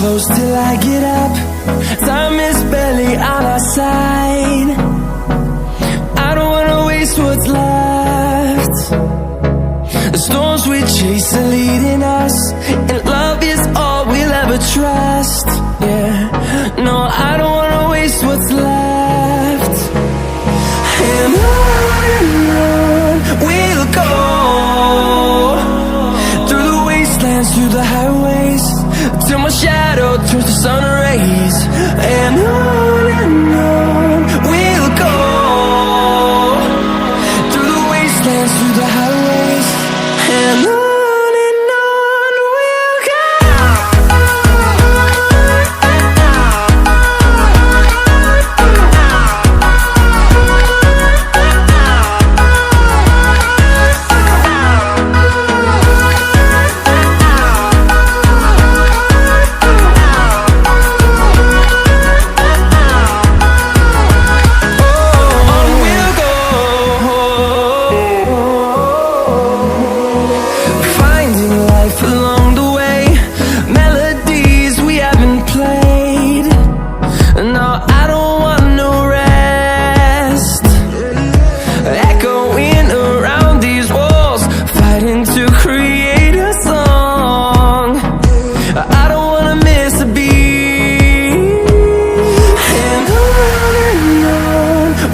close till I get up. Time is barely on our side. I don't wanna waste what's left. The storms we chase are leading us, and love is all we'll ever trust. Yeah, no, I don't wanna waste what's left. And on we'll go, through the wastelands, through the highways, till my shadow turns to sun rays. And on we'll go, through the wastelands, through the highways, and on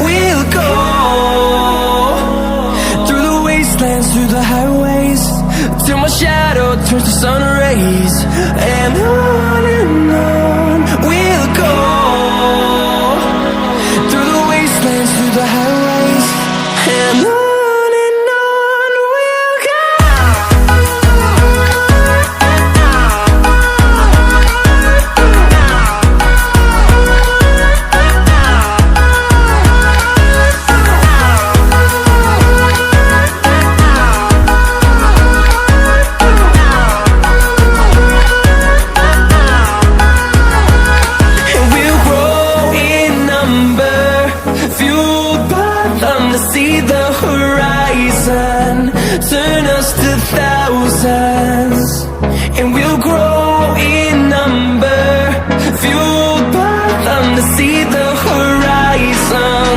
we'll go. Through the highways, till my shadow turns to sun rays. And on we'll go, through the wastelands, through the highways, and on we'll go. See the horizon turn us to thousands, and we'll grow in number, fueled by them to see the horizon